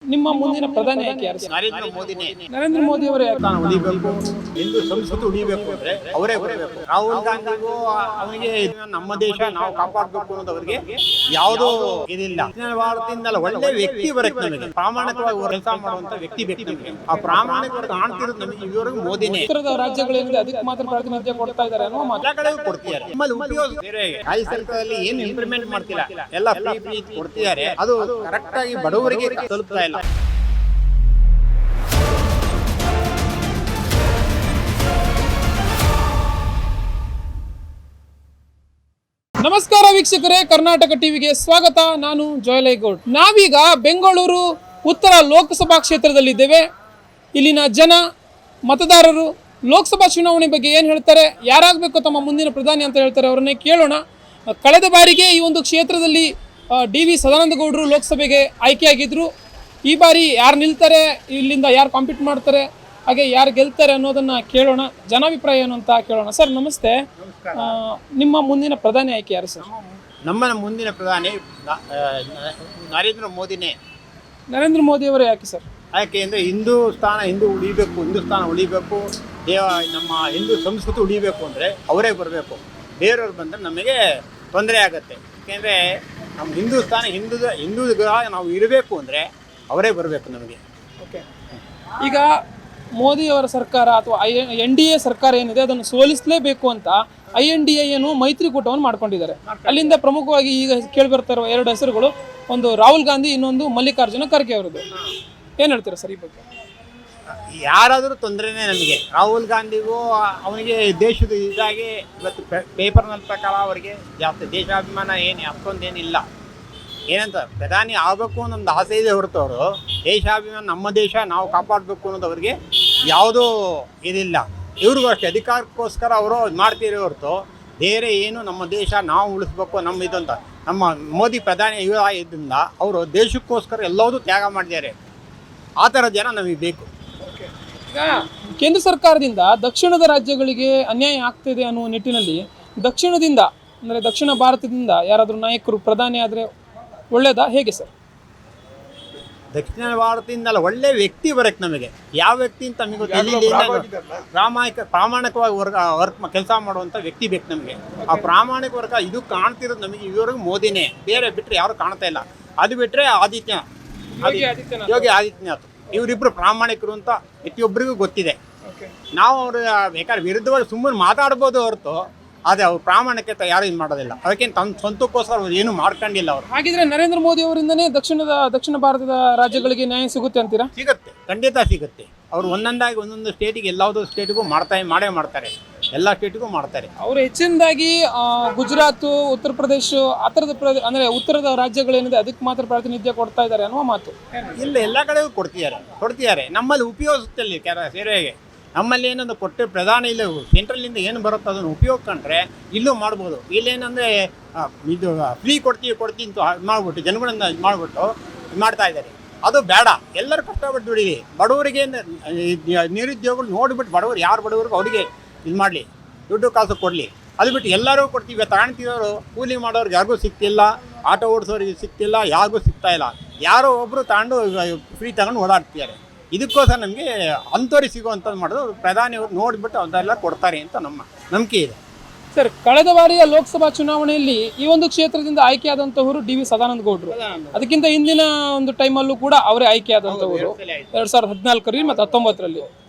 ನಿಮ್ಮ ಮುಂದಿನ ಪ್ರಧಾನಿ ಆಯ್ಕೆ ಯಾರು ಸರ್? ನರೇಂದ್ರ ಮೋದಿನೇ. ನರೇಂದ್ರ ಮೋದಿ ಅವರು ತಾನು ಉಳಿಬೇಕು, ಹಿಂದೂ ಸಂಸ್ಕೃತಿ ಉಳಿಬೇಕು ಅಂದ್ರೆ ಅವರೇ ಬರಬೇಕು. ರಾಹುಲ್ ಗಾಂಧಿಗೂ ಅವನಿಗೆ ನಮ್ಮ ದೇಶ ನಾವು ಕಾಪಾಡಬೇಕು ಅನ್ನೋದು ಅವರಿಗೆ ಯಾವುದೋ ಇದಿಲ್ಲ. ದಕ್ಷಿಣ ಭಾರತದಿಂದಲ್ಲ ಒಳ್ಳೆ ವ್ಯಕ್ತಿ ಬರಕ್ಕೆ ನಮಗೆ, ಪ್ರಾಮಾಣಿಕವಾಗಿ ಕೆಲಸ ಮಾಡುವಂತ ವ್ಯಕ್ತಿ ಬೇಕು ನಮಗೆ. ಆ ಪ್ರಾಮಾಣಿಕವಾಗಿ ಕಾಣ್ತಿರೋದು ನಮಗೆ ಇದುವರೆಗೂ ಮೋದಿನೇ. ಉತ್ತರದ ರಾಜ್ಯಗಳೇನಿದೆ ಅದಕ್ಕೆ ಮಾತ್ರ ಪ್ರಾತಿನಿಧ್ಯ ಕೊಡ್ತಾ ಇದ್ದಾರೆ ಅನ್ನೋ ಮಾತು. ಎಲ್ಲ ಕಡೆ ಕೊಡ್ತಿದ್ದಾರೆ. ನಮ್ಮಲ್ಲಿ ಉಪಯೋಗ ಬೇರೆ ರಾಜ್ಯ ಸರ್ಕಾರದಲ್ಲಿ ಏನು ಇಂಪ್ಲಿಮೆಂಟ್ ಮಾಡ್ತಿಲ್ಲ, ಎಲ್ಲ ಫ್ರೀ ಕೊಡ್ತಿದ್ದಾರೆ. ಅದು ಕರೆಕ್ಟ್ ಆಗಿ ಬಡವರಿಗೆ ತಲುಪ್ತಾ ಇಲ್ಲ. ನಮಸ್ಕಾರ ವೀಕ್ಷಕರೇ, ಕರ್ನಾಟಕ ಟಿವಿಗೆ ಸ್ವಾಗತ. ನಾನು ಜೋಯಲೇಗೌಡ್. ನಾವೀಗ ಬೆಂಗಳೂರು ಉತ್ತರ ಲೋಕಸಭಾ ಕ್ಷೇತ್ರದಲ್ಲಿದ್ದೇವೆ. ಇಲ್ಲಿನ ಜನ ಮತದಾರರು ಲೋಕಸಭಾ ಚುನಾವಣೆ ಬಗ್ಗೆ ಏನು ಹೇಳ್ತಾರೆ, ಯಾರಾಗಬೇಕು ತಮ್ಮ ಮುಂದಿನ ಪ್ರಧಾನಿ ಅಂತ ಹೇಳ್ತಾರೆ, ಅವರನ್ನೇ ಕೇಳೋಣ. ಕಳೆದ ಬಾರಿಗೆ ಈ ಒಂದು ಕ್ಷೇತ್ರದಲ್ಲಿ ಡಿ.ವಿ. ಸದಾನಂದ ಗೌಡರು ಲೋಕಸಭೆಗೆ ಆಯ್ಕೆಯಾಗಿದ್ದರು. ಈ ಬಾರಿ ಯಾರು ನಿಲ್ತಾರೆ, ಇಲ್ಲಿಂದ ಯಾರು ಕಾಂಪೀಟ್ ಮಾಡ್ತಾರೆ, ಹಾಗೆ ಯಾರು ಗೆಲ್ತಾರೆ ಅನ್ನೋದನ್ನು ಕೇಳೋಣ. ಜನಾಭಿಪ್ರಾಯ ಏನು ಅಂತ ಕೇಳೋಣ. ಸರ್ ನಮಸ್ತೆ. ನಿಮ್ಮ ಮುಂದಿನ ಪ್ರಧಾನಿ ಆಯ್ಕೆ ಯಾರು ಸರ್? ನಮ್ಮ ಮುಂದಿನ ಪ್ರಧಾನಿ ನರೇಂದ್ರ ಮೋದಿನೇ. ನರೇಂದ್ರ ಮೋದಿ ಅವರು ಯಾಕೆ ಸರ್? ಯಾಕೆ ಅಂದರೆ ಹಿಂದೂ ಹಿಂದೂಸ್ತಾನ ಉಳಿಬೇಕು, ನಮ್ಮ ಹಿಂದೂ ಸಂಸ್ಕೃತಿ ಉಳಿಬೇಕು ಅಂದರೆ ಅವರೇ ಬರಬೇಕು. ಬೇರೆಯವ್ರು ಬಂದರೆ ನಮಗೆ ತೊಂದರೆ ಆಗುತ್ತೆ. ಯಾಕೆಂದರೆ ನಮ್ಮ ಹಿಂದೂಗಳ ನಾವು ಇರಬೇಕು ಅಂದರೆ ಅವರೇ ಬರಬೇಕು ನಮಗೆ. ಓಕೆ, ಈಗ ಮೋದಿಯವರ ಸರ್ಕಾರ ಅಥವಾ NDA ಸರ್ಕಾರ ಏನಿದೆ ಅದನ್ನು ಸೋಲಿಸಲೇಬೇಕು ಅಂತ INDA ಏನು ಮೈತ್ರಿಕೂಟವನ್ನು ಮಾಡ್ಕೊಂಡಿದ್ದಾರೆ. ಅಲ್ಲಿಂದ ಪ್ರಮುಖವಾಗಿ ಈಗ ಕೇಳಿಬರ್ತಾ ಇರುವ ಎರಡು ಹೆಸರುಗಳು, ಒಂದು ರಾಹುಲ್ ಗಾಂಧಿ, ಇನ್ನೊಂದು ಮಲ್ಲಿಕಾರ್ಜುನ ಖರ್ಗೆ ಅವರದ್ದು. ಏನು ಹೇಳ್ತೀರಾ ಸರ್ ಈ ಬಗ್ಗೆ? ಯಾರಾದರೂ ತೊಂದರೆನೇ ನಮಗೆ. ರಾಹುಲ್ ಗಾಂಧಿಗೂ ಅವನಿಗೆ ದೇಶದ ಇದಾಗಿ ಇವತ್ತು ಪೇಪರ್ನ ಪ್ರಕಾರ ಅವರಿಗೆ ಜಾಸ್ತಿ ದೇಶಾಭಿಮಾನ ಅಷ್ಟೊಂದೇನಿಲ್ಲ. ಏನಂತ ಪ್ರಧಾನಿ ಆಗಬೇಕು ಅನ್ನೊಂದು ಆಸೆ ಇದೆ ಹೊರತು ಅವರು ದೇಶಾಭಿಮಾನ, ನಮ್ಮ ದೇಶ ನಾವು ಕಾಪಾಡಬೇಕು ಅನ್ನೋದು ಅವರಿಗೆ ಯಾವುದೂ ಇದಿಲ್ಲ. ಇವ್ರಿಗೂ ಅಷ್ಟೇ ಅಧಿಕಾರಕ್ಕೋಸ್ಕರ ಅವರು ಮಾಡ್ತಿರೋ ಹೊರತು ಬೇರೆ ಏನು ನಮ್ಮ ದೇಶ ನಾವು ಉಳಿಸ್ಬೇಕು ನಮ್ಮ ಇದಂತ. ನಮ್ಮ ಮೋದಿ ಪ್ರಧಾನಿ ಇದರಿಂದ ಅವರು ದೇಶಕ್ಕೋಸ್ಕರ ಎಲ್ಲವೂ ತ್ಯಾಗ ಮಾಡಿದ್ದಾರೆ. ಆ ಥರ ಜನ ನಮಗೆ ಬೇಕು. ಈಗ ಕೇಂದ್ರ ಸರ್ಕಾರದಿಂದ ದಕ್ಷಿಣದ ರಾಜ್ಯಗಳಿಗೆ ಅನ್ಯಾಯ ಆಗ್ತಿದೆ ಅನ್ನುವ ನಿಟ್ಟಿನಲ್ಲಿ ದಕ್ಷಿಣದಿಂದ ಅಂದರೆ ದಕ್ಷಿಣ ಭಾರತದಿಂದ ಯಾರಾದರೂ ನಾಯಕರು ಪ್ರಧಾನಿ ಆದರೆ ಒಳ್ಳೇದಾ, ಹೇಗೆ ಸರ್? ದಕ್ಷಿಣ ಭಾರತದಿಂದಲ್ಲ ಒಳ್ಳೆ ವ್ಯಕ್ತಿ ಬರಕ್ಕೆ ನಮಗೆ. ಯಾವ ವ್ಯಕ್ತಿ ಅಂತ ನಮಗೆ ಪ್ರಾಮಾಣಿಕವಾಗಿ ವರ್ಕ್ ಕೆಲಸ ಮಾಡುವಂಥ ವ್ಯಕ್ತಿ ಬೇಕು ನಮಗೆ. ಆ ಪ್ರಾಮಾಣಿಕ ವರ್ಗ ಇದು ಕಾಣ್ತಿರೋದು ನಮಗೆ ಇದುವರೆಗೂ ಮೋದಿನೇ. ಬೇರೆ ಬಿಟ್ಟರೆ ಯಾರು ಕಾಣ್ತಾ ಇಲ್ಲ. ಅದು ಬಿಟ್ಟರೆ ಯೋಗಿ ಆದಿತ್ಯನಾಥ್. ಇವರಿಬ್ಬರು ಪ್ರಾಮಾಣಿಕರು ಅಂತ ಪ್ರತಿಯೊಬ್ಬರಿಗೂ ಗೊತ್ತಿದೆ. ನಾವು ಅವರು ಬೇಕಾದ್ರೆ ವಿರುದ್ಧವಾಗಿ ಸುಮ್ಮನೆ ಮಾತಾಡ್ಬೋದು ಹೊರತು ಅದೇ ಅವ್ರು ಪ್ರಾಮಾಣಿಕತೆ ಯಾರು ಇದು ಮಾಡೋದಿಲ್ಲ. ಅದಕ್ಕೆ ತಮ್ಮ ಸ್ವಂತಕ್ಕೋಸ್ಕರ ಅವ್ರು ಏನು ಮಾಡ್ಕೊಂಡಿಲ್ಲ ಅವರು. ಹಾಗಿದ್ರೆ ನರೇಂದ್ರ ಮೋದಿ ಅವರಿಂದನೇ ದಕ್ಷಿಣ ಭಾರತದ ರಾಜ್ಯಗಳಿಗೆ ನ್ಯಾಯ ಸಿಗುತ್ತೆ ಅಂತೀರಾ? ಸಿಗುತ್ತೆ, ಖಂಡಿತ ಸಿಗುತ್ತೆ. ಅವರು ಒಂದೊಂದು ಸ್ಟೇಟಿಗೆ ಎಲ್ಲಾವುದೋ ಸ್ಟೇಟಿಗೂ ಮಾಡೇ ಮಾಡ್ತಾರೆ. ಎಲ್ಲ ಸ್ಟೇಟಿಗೂ ಮಾಡ್ತಾರೆ. ಅವರು ಹೆಚ್ಚಿನದಾಗಿ ಗುಜರಾತ್, ಉತ್ತರ ಪ್ರದೇಶ ಆ ಥರದ ಅಂದರೆ ಉತ್ತರದ ರಾಜ್ಯಗಳೇನಿದೆ ಅದಕ್ಕೆ ಮಾತ್ರ ಪ್ರಾತಿನಿಧ್ಯ ಕೊಡ್ತಾ ಇದ್ದಾರೆ ಅನ್ನುವ ಮಾತು. ಇಲ್ಲ, ಎಲ್ಲ ಕಡೆಗೂ ಕೊಡ್ತಿದ್ದಾರೆ. ನಮ್ಮಲ್ಲಿ ಉಪಯೋಗಿಸುತ್ತಲ್ಲಿ ಸೇವೆಗೆ ನಮ್ಮಲ್ಲಿ ಏನಂದ್ರೆ ಕೊಟ್ಟು ಪ್ರಧಾನ ಇಲ್ಲ ಸೆಂಟ್ರಲಿಂದ ಏನು ಬರುತ್ತೋ ಅದನ್ನು ಉಪಯೋಗ ಕಂಡ್ರೆ ಇಲ್ಲೂ ಮಾಡ್ಬೋದು. ಇಲ್ಲೇನಂದರೆ ಇದು ಫ್ರೀ ಕೊಡ್ತೀವಿ ಅಂತ ಮಾಡಿಬಿಟ್ಟು ಜನಗಳನ್ನ ಇದು ಮಾಡಿಬಿಟ್ಟು ಮಾಡ್ತಾ ಇದ್ದಾರೆ. ಅದು ಬೇಡ. ಎಲ್ಲರೂ ಕಷ್ಟಪಟ್ಟು ದುಡೀರಿ. ಬಡವರಿಗೆ ನಿರುದ್ಯೋಗಗಳು ನೋಡಿಬಿಟ್ಟು ಯಾರು ಬಡವರಿಗೆ ಅವರಿಗೆ ಇದು ಮಾಡಲಿ, ದುಡ್ಡು ಕಾಸು ಕೊಡಲಿ. ಅದು ಬಿಟ್ಟು ಎಲ್ಲರೂ ಕೊಡ್ತೀವಿ. ತಗೊಳ್ತಿರೋರು ಕೂಲಿ ಮಾಡೋರಿಗೆ ಯಾರಿಗೂ ಸಿಗ್ತಿಲ್ಲ, ಆಟೋ ಓಡಿಸೋರಿಗೆ ಸಿಗ್ತಿಲ್ಲ, ಯಾರಿಗೂ ಸಿಗ್ತಾ ಇಲ್ಲ. ಯಾರೋ ಒಬ್ಬರು ತಗೊಂಡು ಫ್ರೀ ತಗೊಂಡು ಓಡಾಡ್ತಿದ್ದಾರೆ. ಇದಕ್ಕೋಸ್ಕರ ನಮಗೆ ಅಂಥವ್ರಿಗೆ ಸಿಗುವಂಥದ್ದು ಮಾಡೋದು ಪ್ರಧಾನಿಯವರು ನೋಡಿಬಿಟ್ಟು ಅದೆಲ್ಲ ಕೊಡ್ತಾರೆ ಅಂತ ನಮ್ಮ ನಂಬಿಕೆ ಇದೆ. ಸರ್, ಕಳೆದ ಬಾರಿಯ ಲೋಕಸಭಾ ಚುನಾವಣೆಯಲ್ಲಿ ಈ ಒಂದು ಕ್ಷೇತ್ರದಿಂದ ಆಯ್ಕೆಯಾದಂಥವರು ಡಿ.ವಿ. ಸದಾನಂದ ಗೌಡರು. ಅದಕ್ಕಿಂತ ಹಿಂದಿನ ಒಂದು ಟೈಮಲ್ಲೂ ಕೂಡ ಅವರೇ ಆಯ್ಕೆಯಾದಂಥವರು 2014 ಮತ್ತು 2019ರಲ್ಲಿ.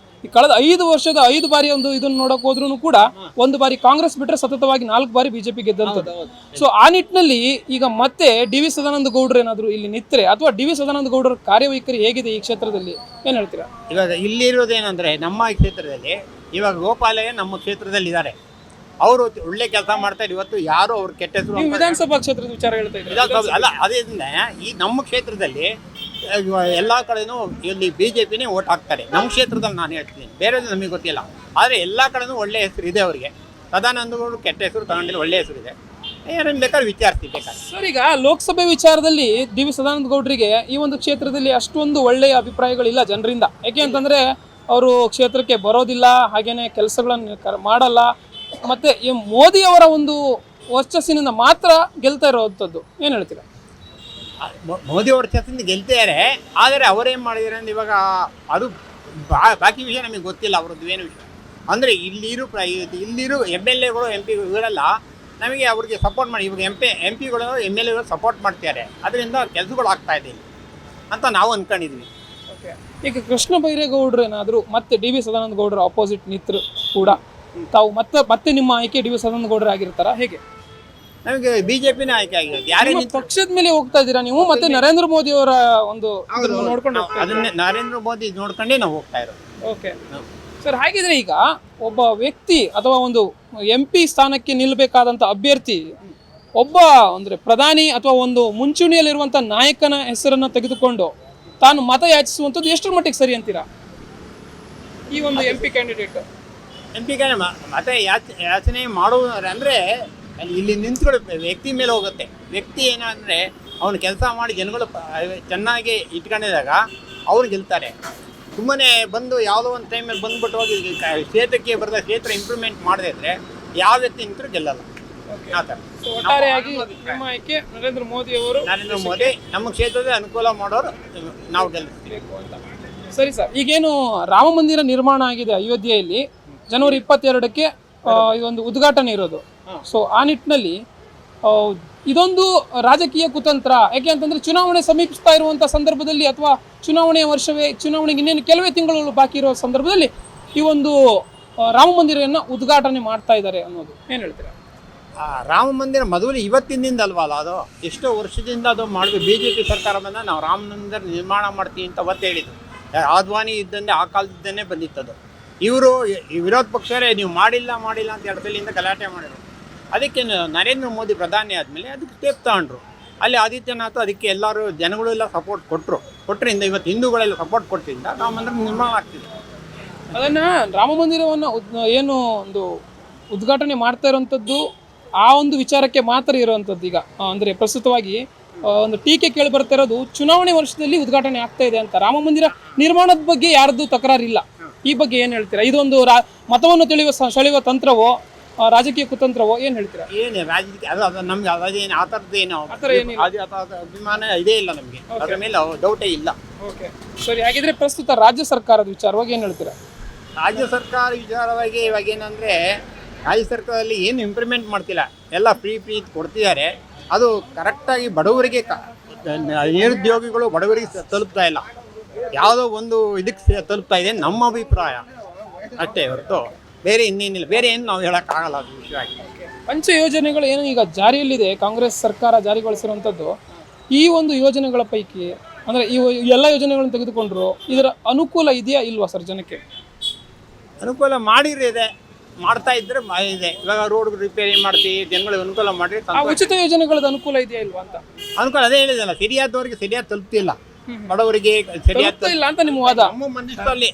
ಈ ಕಳೆದ 5 ವರ್ಷದ 5 ಬಾರಿ ಒಂದು ಇದನ್ನು ನೋಡಕ್ ಹೋದ್ರೂ ಕೂಡ ಒಂದು ಬಾರಿ ಕಾಂಗ್ರೆಸ್ ಬಿಟ್ಟರೆ ಸತತವಾಗಿ 4 ಬಾರಿ ಬಿಜೆಪಿ ಗೆದ್ದಂಥದ್ದು. ಸೊ ಆ ನಿಟ್ಟಿನಲ್ಲಿ ಈಗ ಮತ್ತೆ ಡಿ.ವಿ. ಸದಾನಂದ ಗೌಡರು ಏನಾದರೂ ಇಲ್ಲಿ ನಿಂತರೆ ಅಥವಾ ಡಿ.ವಿ. ಸದಾನಂದ ಗೌಡರ ಕಾರ್ಯವೈಖರಿ ಹೇಗಿದೆ ಈ ಕ್ಷೇತ್ರದಲ್ಲಿ, ಏನು ಹೇಳ್ತೀರಾ? ಇವಾಗ ಇಲ್ಲಿರೋದೇನೆಂದರೆ ನಮ್ಮ ಕ್ಷೇತ್ರದಲ್ಲಿ ಇವಾಗ ಗೋಪಾಲಯ್ಯ ನಮ್ಮ ಕ್ಷೇತ್ರದಲ್ಲಿ ಇದ್ದಾರೆ. ಅವರು ಒಳ್ಳೆ ಕೆಲಸ ಮಾಡ್ತಾರೆ. ಇವತ್ತು ಯಾರು ಅವ್ರ ಕೆಟ್ಟ ಹೆಸರು ವಿಧಾನಸಭಾ ಕ್ಷೇತ್ರದ ವಿಚಾರ ಹೇಳ್ತಾ ಇದ್ದಾರೆ ಅಲ್ಲ. ಅದೇಂದ್ರೆ ಈ ನಮ್ಮ ಕ್ಷೇತ್ರದಲ್ಲಿ ಎಲ್ಲ ಕಡೆನೂ ಇಲ್ಲಿ BJPನೇ ಓಟ್ ಹಾಕ್ತಾರೆ. ನಮ್ಮ ಕ್ಷೇತ್ರದಲ್ಲಿ ನಾನು ಹೇಳ್ತೀನಿ, ಬೇರೆದು ನಮಗೆ ಗೊತ್ತಿಲ್ಲ. ಆದರೆ ಎಲ್ಲ ಕಡೆನೂ ಒಳ್ಳೆ ಹೆಸರು ಇದೆ ಅವರಿಗೆ. ಸದಾನಂದ ಗೌಡರು ಕೆಟ್ಟ ಹೆಸರು ತಗೊಂಡಿಲ್ಲ, ಒಳ್ಳೆ ಹೆಸರು ಇದೆ. ಏನೇನು ಬೇಕಾದ್ರೆ ವಿಚಾರಿಸ್ತೀವಿ. ಸರ್, ಈಗ ಲೋಕಸಭೆ ವಿಚಾರದಲ್ಲಿ ಡಿ.ವಿ. ಸದಾನಂದ ಗೌಡರಿಗೆ ಈ ಒಂದು ಕ್ಷೇತ್ರದಲ್ಲಿ ಅಷ್ಟೊಂದು ಒಳ್ಳೆಯ ಅಭಿಪ್ರಾಯಗಳಿಲ್ಲ ಜನರಿಂದ. ಯಾಕೆ ಅಂತಂದರೆ ಅವರು ಕ್ಷೇತ್ರಕ್ಕೆ ಬರೋದಿಲ್ಲ, ಹಾಗೇನೆ ಕೆಲಸಗಳನ್ನು ಮಾಡಲ್ಲ. ಮತ್ತು ಈ ಮೋದಿಯವರ ಒಂದು ವರ್ಚಸ್ಸಿನಿಂದ ಮಾತ್ರ ಗೆಲ್ತಾ ಇರೋವಂಥದ್ದು. ಏನು ಹೇಳ್ತೀರಾ? ಮೋದಿ ಅವ್ರ ಕ್ಷೇತ್ರದಿಂದ ಗೆಲ್ತಿದ್ದಾರೆ. ಆದರೆ ಅವರೇನು ಮಾಡಿದ್ದಾರೆ ಅಂದ್ರೆ ಇವಾಗ ಅದು ಬಾಕಿ ವಿಷಯ ನಮಗೆ ಗೊತ್ತಿಲ್ಲ ಅವ್ರದ್ದು ಏನು ವಿಷಯ. ಅಂದರೆ ಇಲ್ಲಿರೋ ಎಮ್ ಎಲ್ ಎಗಳು ಎಂ ಪಿಗಳೆಲ್ಲ ನಮಗೆ ಅವ್ರಿಗೆ ಸಪೋರ್ಟ್ ಮಾಡಿ, ಇವಾಗ ಎಂ ಪಿಗಳು ಎಮ್ ಎಲ್ ಎಗಳು ಸಪೋರ್ಟ್ ಮಾಡ್ತಾರೆ, ಅದರಿಂದ ಕೆಲಸಗಳು ಆಗ್ತಾ ಇದೆ ಅಂತ ನಾವು ಅಂದ್ಕೊಂಡಿದ್ವಿ. ಓಕೆ, ಈಗ ಕೃಷ್ಣ ಬೈರೇಗೌಡರು ಏನಾದರೂ ಮತ್ತೆ ಡಿ ವಿ ಸದಾನಂದ ಗೌಡರ ಅಪೋಸಿಟ್ ನಿಂತರು ಕೂಡ ತಾವು ಮತ್ತೆ ನಿಮ್ಮ ಆಯ್ಕೆ ಡಿ ವಿ ಸದಾನಂದ ಗೌಡರು ಆಗಿರ್ತಾರಾ ಹೇಗೆ? ನಮಗೆ ಬಿಜೆಪಿನೇ ಆಯ್ಕೆ ಆಗಿರೋದು. ಯಾರೇ ನಿಮ್ಮ ಪಕ್ಷದ ಮೇಲೆ ಹೋಗ್ತಾ ಇದ್ದೀರಾ ನೀವು, ಮತ್ತೆ ನರೇಂದ್ರ ಮೋದಿ ಅವರ ಒಂದು ನೋಡ್ಕೊಂಡು ಹೋಗ್ತಾ ಇದ್ದೀರಾ? ಅದನ್ನೇ ನರೇಂದ್ರ ಮೋದಿ ನೋಡ್ಕೊಂಡೇ ನಾವು ಹೋಗ್ತಾ ಇರೋದು. ಓಕೆ ಸರ್, ಹಾಗಿದ್ರೆ ಈಗ ಒಬ್ಬ ವ್ಯಕ್ತಿ ಅಥವಾ ಒಂದು ಎಂ ಪಿ ಸ್ಥಾನಕ್ಕೆ ನಿಲ್ಲಬೇಕಾದಂಥ ಅಭ್ಯರ್ಥಿ ಒಬ್ಬ ಅಂದರೆ ಪ್ರಧಾನಿ ಅಥವಾ ಒಂದು ಮುಂಚೂಣಿಯಲ್ಲಿರುವಂಥ ನಾಯಕನ ಹೆಸರನ್ನು ತೆಗೆದುಕೊಂಡು ತಾನು ಮತ ಯಾಚಿಸುವಂಥದ್ದು ಎಷ್ಟರ ಮಟ್ಟಿಗೆ ಸರಿ ಅಂತೀರಾ ಈ ಒಂದು M P candidate? M P ಮತ್ತೆ ಯಾಚನೆ ಮಾಡುವುದಂದರೆ ಇಲ್ಲಿ ನಿಂತ್ಕೊಳ್ಳೋ ವ್ಯಕ್ತಿ ಮೇಲೆ ಹೋಗುತ್ತೆ. ವ್ಯಕ್ತಿ ಏನಂದರೆ ಅವನು ಕೆಲಸ ಮಾಡಿ ಜನಗಳು ಚೆನ್ನಾಗಿ ಇಟ್ಕೊಂಡಿದಾಗ ಅವ್ರು ಗೆಲ್ತಾರೆ. ಸುಮ್ಮನೆ ಬಂದು ಯಾವುದೋ ಒಂದು ಟೈಮಲ್ಲಿ ಬಂದ್ಬಿಟ್ಟು ಹೋಗಿ ಕ್ಷೇತ್ರಕ್ಕೆ ಬರೆದ ಕ್ಷೇತ್ರ ಇಂಪ್ರೂವ್ಮೆಂಟ್ ಮಾಡದೇ ಇದ್ದರೆ ಯಾವ ವ್ಯಕ್ತಿ ನಿಂತರೂ ಗೆಲ್ಲಲ್ಲ. ಆ ಥರ ಒಟ್ಟಾರೆಯಾಗಿ ನಿಮ್ಮ ಆಯ್ಕೆ ನರೇಂದ್ರ ಮೋದಿ ಅವರು. ನರೇಂದ್ರ ಮೋದಿ ನಮ್ಮ ಕ್ಷೇತ್ರದ ಅನುಕೂಲ ಮಾಡೋರು ನಾವು ಗೆಲ್ಲಿಸಬೇಕು ಅಂತ. ಸರಿ ಸರ್, ಈಗೇನು ರಾಮ ಮಂದಿರ ನಿರ್ಮಾಣ ಆಗಿದೆ ಅಯೋಧ್ಯೆಯಲ್ಲಿ, ಜನವರಿ 22ಕ್ಕೆ ಇದೊಂದು ಉದ್ಘಾಟನೆ ಇರೋದು. ಸೊ ಆ ನಿಟ್ಟಿನಲ್ಲಿ ಇದೊಂದು ರಾಜಕೀಯ ಕುತಂತ್ರ. ಯಾಕೆ ಅಂತಂದ್ರೆ ಚುನಾವಣೆ ಸಮೀಪಿಸ್ತಾ ಇರುವಂಥ ಸಂದರ್ಭದಲ್ಲಿ ಅಥವಾ ಚುನಾವಣೆಗೆ ಇನ್ನೇನು ಕೆಲವೇ ತಿಂಗಳು ಬಾಕಿ ಇರೋ ಸಂದರ್ಭದಲ್ಲಿ ಈ ಒಂದು ರಾಮ ಮಂದಿರವನ್ನು ಉದ್ಘಾಟನೆ ಮಾಡ್ತಾ ಇದ್ದಾರೆ ಅನ್ನೋದು ಏನು ಹೇಳ್ತೀರಾ? ರಾಮ ಮಂದಿರ ಮೊದಲು ಇವತ್ತಿನಿಂದ ಅಲ್ವಲ್ಲ, ಅದು ಎಷ್ಟೋ ವರ್ಷದಿಂದ ಅದು ಮಾಡಬೇಕು. BJP ಸರ್ಕಾರ ಬಂದ ನಾವು ರಾಮ ಮಂದಿರ ನಿರ್ಮಾಣ ಮಾಡ್ತೀವಿ ಅಂತ ಅವತ್ತು ಹೇಳಿದ್ದು. ಆದ್ವಾನಿ ಇದ್ದಂತೆ ಆ ಕಾಲದಿದ್ದನ್ನೇ ಬಂದಿತ್ತದು. ಇವರು ವಿರೋಧ ಪಕ್ಷರೇ ನೀವು ಮಾಡಿಲ್ಲ ಅಂತ ಎರಡಲ್ಲಿಂದ ಗಲಾಟೆ ಮಾಡಿದ್ರು. ಅದಕ್ಕೆ ನರೇಂದ್ರ ಮೋದಿ ಪ್ರಧಾನಿ ಆದಮೇಲೆ ಅದಕ್ಕೆ ಸ್ಟೆಪ್ ತಗೊಂಡ್ರು. ಅಲ್ಲಿ ಆದಿತ್ಯನಾಥ್ ಅದಕ್ಕೆ ಎಲ್ಲರೂ ಜನಗಳೆಲ್ಲ ಸಪೋರ್ಟ್ ಕೊಟ್ಟರಿಂದ ಇವತ್ತು ಹಿಂದೂಗಳೆಲ್ಲ ಸಪೋರ್ಟ್ ಕೊಟ್ಟಿದ್ದರಿಂದ ರಾಮ ಮಂದಿರ ನಿರ್ಮಾಣ ಆಗ್ತಿದೆ. ಅದನ್ನು ರಾಮ ಮಂದಿರವನ್ನು ಏನು ಒಂದು ಉದ್ಘಾಟನೆ ಮಾಡ್ತಾ ಇರೋವಂಥದ್ದು ಆ ಒಂದು ವಿಚಾರಕ್ಕೆ ಮಾತ್ರ ಇರುವಂಥದ್ದು. ಈಗ ಅಂದರೆ ಪ್ರಸ್ತುತವಾಗಿ ಒಂದು ಟೀಕೆ ಕೇಳಿ ಬರ್ತಾ ಇರೋದು ಚುನಾವಣೆ ವರ್ಷದಲ್ಲಿ ಉದ್ಘಾಟನೆ ಆಗ್ತಾ ಇದೆ ಅಂತ. ರಾಮ ಮಂದಿರ ನಿರ್ಮಾಣದ ಬಗ್ಗೆ ಯಾರದ್ದು ತಕರಾರಿಲ್ಲ. ಈ ಬಗ್ಗೆ ಏನು ಹೇಳ್ತೀರಾ? ಇದೊಂದು ಮತವನ್ನು ಸೆಳೆಯುವ ತಂತ್ರವೋ ರಾಜಕೀಯ ಕುತಂತ್ರವೋ ಏನು ಹೇಳ್ತೀರಾ? ಏನು ರಾಜಕೀಯ ಅದು ನಮ್ಗೆ ಅದೇನು ಆ ಥರದ್ದೇನು ಅಭಿಮಾನ ಇದೇ ಇಲ್ಲ ನಮಗೆ, ಅದರ ಮೇಲೆ ಡೌಟೇ ಇಲ್ಲ. ಓಕೆ ಸರಿ, ಹಾಗಿದ್ರೆ ಪ್ರಸ್ತುತ ರಾಜ್ಯ ಸರ್ಕಾರದ ವಿಚಾರವಾಗಿ ಏನು ಹೇಳ್ತೀರಾ? ರಾಜ್ಯ ಸರ್ಕಾರ ವಿಚಾರವಾಗಿ ಇವಾಗ ಏನಂದರೆ ರಾಜ್ಯ ಸರ್ಕಾರದಲ್ಲಿ ಏನು ಇಂಪ್ಲಿಮೆಂಟ್ ಮಾಡ್ತಿಲ್ಲ, ಎಲ್ಲ ಫ್ರೀ ಕೊಡ್ತಿದ್ದಾರೆ. ಅದು ಕರೆಕ್ಟಾಗಿ ಬಡವರಿಗೆ ನಿರುದ್ಯೋಗಿಗಳು ಬಡವರಿಗೆ ತಲುಪ್ತಾ ಇಲ್ಲ. ಯಾವುದೋ ಒಂದು ಇದಕ್ಕೆ ತಲುಪ್ತಾ ಇದೆ ನಮ್ಮ ಅಭಿಪ್ರಾಯ ಅಷ್ಟೇ ಹೊರತು ಬೇರೆ ಇನ್ನೇನಿಲ್ಲ. ಬೇರೆ ಏನು ನಾವು ಹೇಳೋಕ್ಕಾಗಲ್ಲ ಅದು ವಿಷಯವಾಗಿ. ಪಂಚ ಯೋಜನೆಗಳು ಏನು ಈಗ ಜಾರಿಯಲ್ಲಿದೆ, ಕಾಂಗ್ರೆಸ್ ಸರ್ಕಾರ ಜಾರಿಗೊಳಿಸಿರುವಂಥದ್ದು, ಈ ಒಂದು ಯೋಜನೆಗಳ ಪೈಕಿ ಅಂದರೆ ಈ ಎಲ್ಲ ಯೋಜನೆಗಳನ್ನು ತೆಗೆದುಕೊಂಡ್ರು ಇದರ ಅನುಕೂಲ ಇದೆಯಾ ಇಲ್ವಾ ಸರ್ ಜನಕ್ಕೆ? ಅನುಕೂಲ ಮಾಡಿರಿದೆ, ಮಾಡ್ತಾ ಇದ್ರೆ ಇದೆ. ಇವಾಗ ರೋಡ್ ರಿಪೇರಿ ಮಾಡ್ತೀವಿ, ಜನಗಳಿಗೆ ಅನುಕೂಲ ಮಾಡಿ. ಉಚಿತ ಯೋಜನೆಗಳದ್ದು ಅನುಕೂಲ ಇದೆಯಾ ಇಲ್ವಾ ಅಂತ? ಅನುಕೂಲ ಅದೇ ಹೇಳಿದಲ್ಲ, ಸರಿಯಾದವರಿಗೆ ಸರಿಯಾಗಿ ತಲುಪ್ತಿಲ್ಲ, ಬಡವರಿಗೆ ಸರಿಯಾದ ಇಲ್ಲ ಅಂತ ನಿಮ್ಮ ವಾದ? ನಮ್ಮ ಮನಸ್ಸಲ್ಲಿ